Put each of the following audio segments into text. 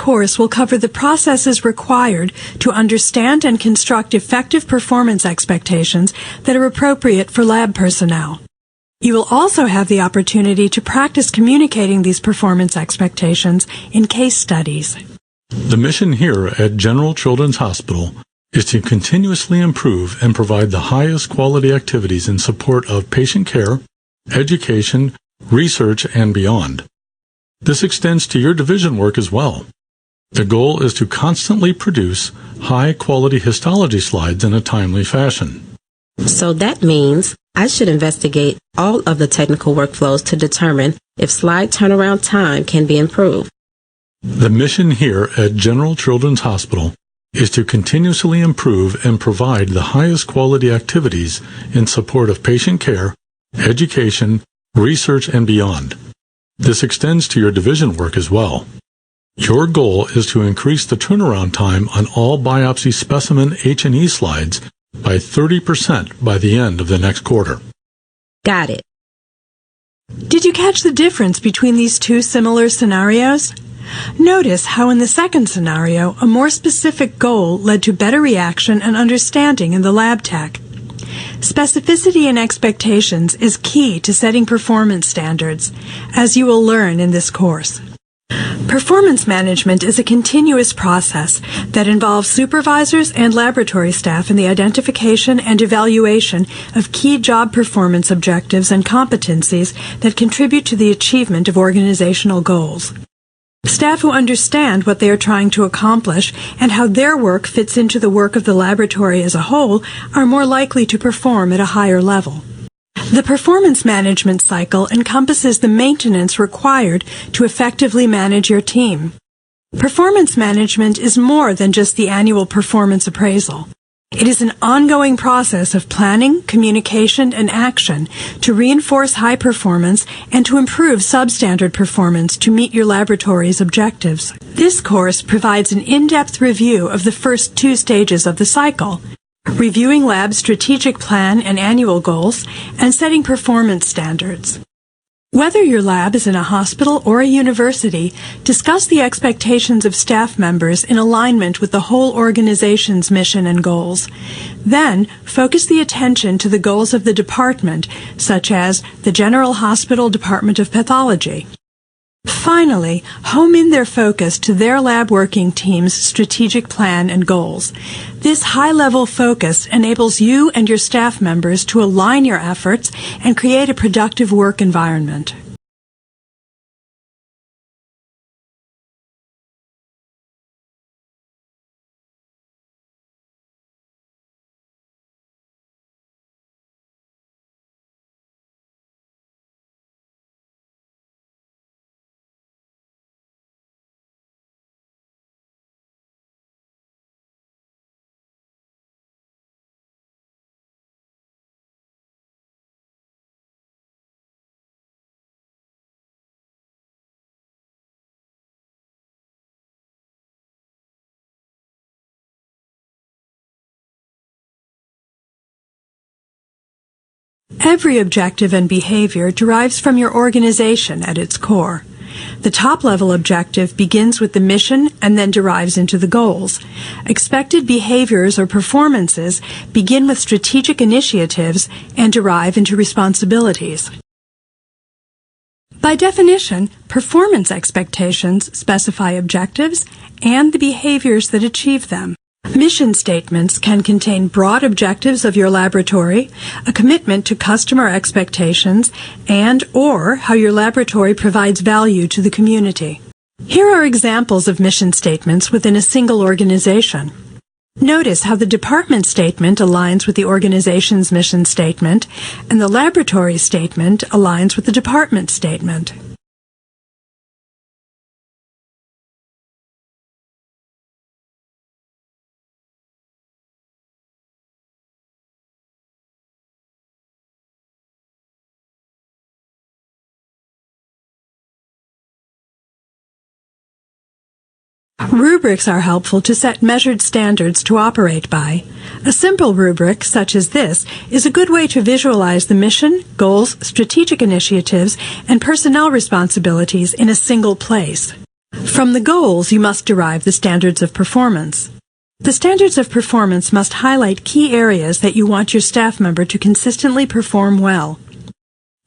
course will cover the processes required to understand and construct effective performance expectations that are appropriate for lab personnel. You will also have the opportunity to practice communicating these performance expectations in case studies. The mission here at General Children's Hospital is to continuously improve and provide the highest quality activities in support of patient care, education, research, and beyond. This extends to your division work as well. The goal is to constantly produce high-quality histology slides in a timely fashion. So that means I should investigate all of the technical workflows to determine if slide turnaround time can be improved. The mission here at General Children's Hospital is to continuously improve and provide the highest quality activities in support of patient care, education, research, and beyond. This extends to your division work as well. Your goal is to increase the turnaround time on all biopsy specimen H&E slides by 30% by the end of the next quarter. Got it. Did you catch the difference between these two similar scenarios? Notice how in the second scenario, a more specific goal led to better reaction and understanding in the lab tech. Specificity and expectations is key to setting performance standards, as you will learn in this course. Performance management is a continuous process that involves supervisors and laboratory staff in the identification and evaluation of key job performance objectives and competencies that contribute to the achievement of organizational goals. Staff who understand what they are trying to accomplish and how their work fits into the work of the laboratory as a whole are more likely to perform at a higher level. The performance management cycle encompasses the maintenance required to effectively manage your team. Performance management is more than just the annual performance appraisal. It is an ongoing process of planning, communication, and action to reinforce high performance and to improve substandard performance to meet your laboratory's objectives. This course provides an in-depth review of the first two stages of the cycle, reviewing lab's strategic plan and annual goals, and setting performance standards. Whether your lab is in a hospital or a university, discuss the expectations of staff members in alignment with the whole organization's mission and goals. Then, focus the attention to the goals of the department, such as the General Hospital Department of Pathology. Finally, home in their focus to their lab working team's strategic plan and goals. This high-level focus enables you and your staff members to align your efforts and create a productive work environment. Every objective and behavior derives from your organization at its core. The top-level objective begins with the mission and then derives into the goals. Expected behaviors or performances begin with strategic initiatives and derive into responsibilities. By definition, performance expectations specify objectives and the behaviors that achieve them. Mission statements can contain broad objectives of your laboratory, a commitment to customer expectations, and/or how your laboratory provides value to the community. Here are examples of mission statements within a single organization. Notice how the department statement aligns with the organization's mission statement, and the laboratory statement aligns with the department statement. Rubrics are helpful to set measured standards to operate by. A simple rubric, such as this, is a good way to visualize the mission, goals, strategic initiatives, and personnel responsibilities in a single place. From the goals, you must derive the standards of performance. The standards of performance must highlight key areas that you want your staff member to consistently perform well.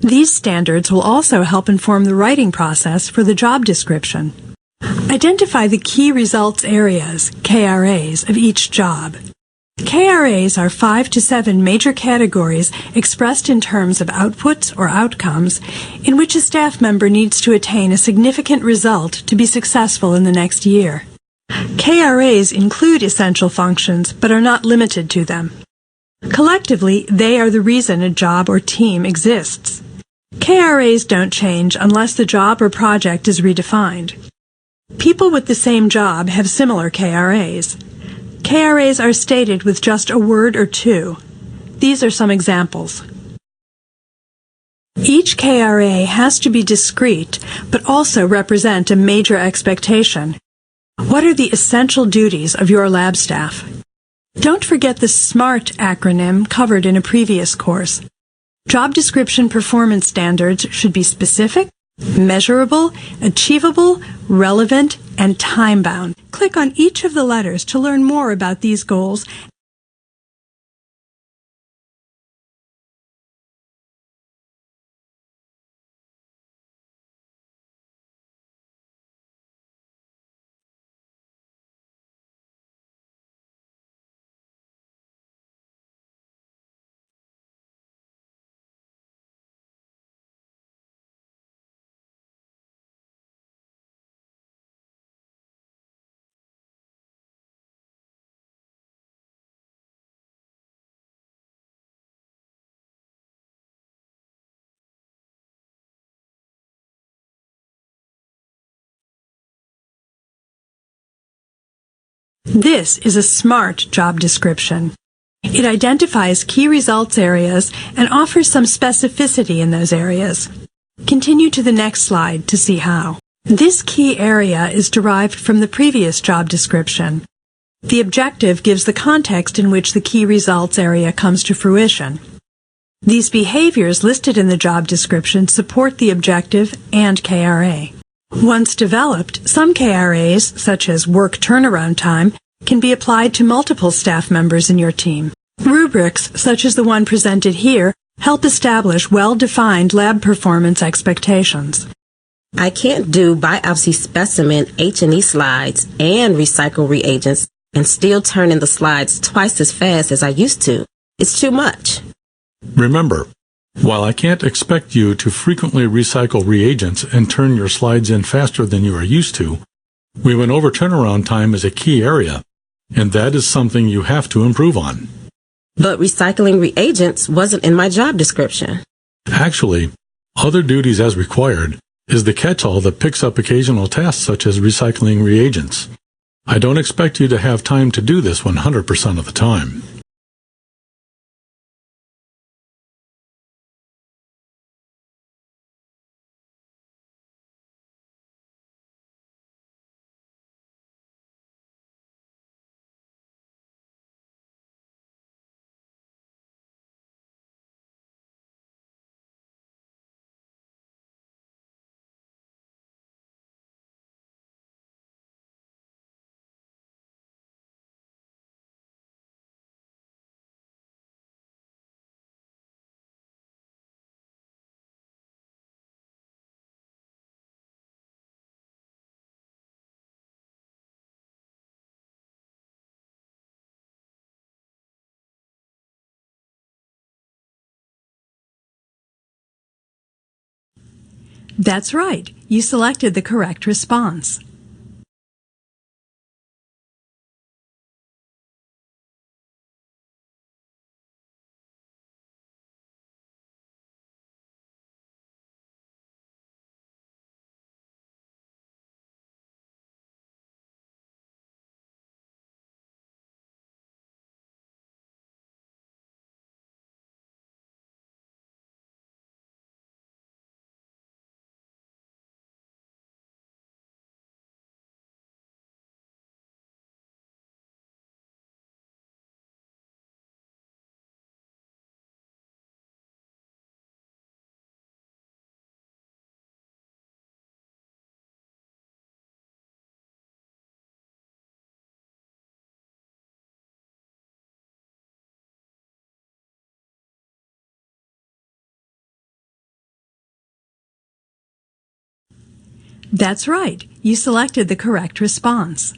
These standards will also help inform the writing process for the job description. Identify the key results areas, KRAs, of each job. KRAs are 5 to 7 major categories expressed in terms of outputs or outcomes in which a staff member needs to attain a significant result to be successful in the next year. KRAs include essential functions but are not limited to them. Collectively, they are the reason a job or team exists. KRAs don't change unless the job or project is redefined. People with the same job have similar KRAs. KRAs are stated with just a word or two. These are some examples. Each KRA has to be discrete, but also represent a major expectation. What are the essential duties of your lab staff? Don't forget the SMART acronym covered in a previous course. Job description performance standards should be specific, measurable, achievable, relevant, and time-bound. Click on each of the letters to learn more about these goals. This is a SMART job description. It identifies key results areas and offers some specificity in those areas. Continue to the next slide to see how. This key area is derived from the previous job description. The objective gives the context in which the key results area comes to fruition. These behaviors listed in the job description support the objective and KRA. Once developed, some KRAs, such as work turnaround time, can be applied to multiple staff members in your team. Rubrics, such as the one presented here, help establish well-defined lab performance expectations. I can't do biopsy specimen H&E slides and recycle reagents and still turn in the slides twice as fast as I used to. It's too much. Remember, while I can't expect you to frequently recycle reagents and turn your slides in faster than you are used to, we went over turnaround time as a key area, and that is something you have to improve on. But recycling reagents wasn't in my job description. Actually, other duties as required is the catch-all that picks up occasional tasks such as recycling reagents. I don't expect you to have time to do this 100% of the time. That's right. You selected the correct response. That's right. You selected the correct response.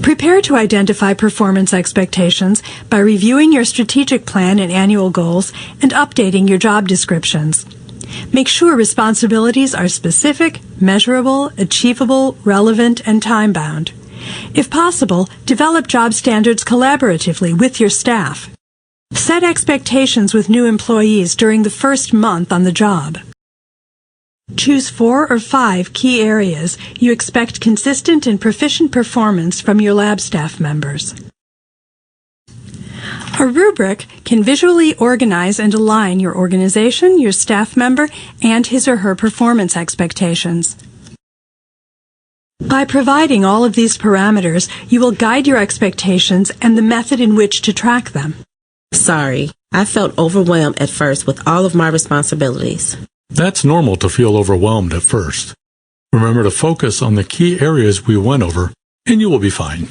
Prepare to identify performance expectations by reviewing your strategic plan and annual goals and updating your job descriptions. Make sure responsibilities are specific, measurable, achievable, relevant, and time-bound. If possible, develop job standards collaboratively with your staff. Set expectations with new employees during the first month on the job. Choose 4 or 5 key areas you expect consistent and proficient performance from your lab staff members. A rubric can visually organize and align your organization, your staff member, and his or her performance expectations. By providing all of these parameters, you will guide your expectations and the method in which to track them. Sorry, I felt overwhelmed at first with all of my responsibilities. That's normal to feel overwhelmed at first. Remember to focus on the key areas we went over, and you will be fine.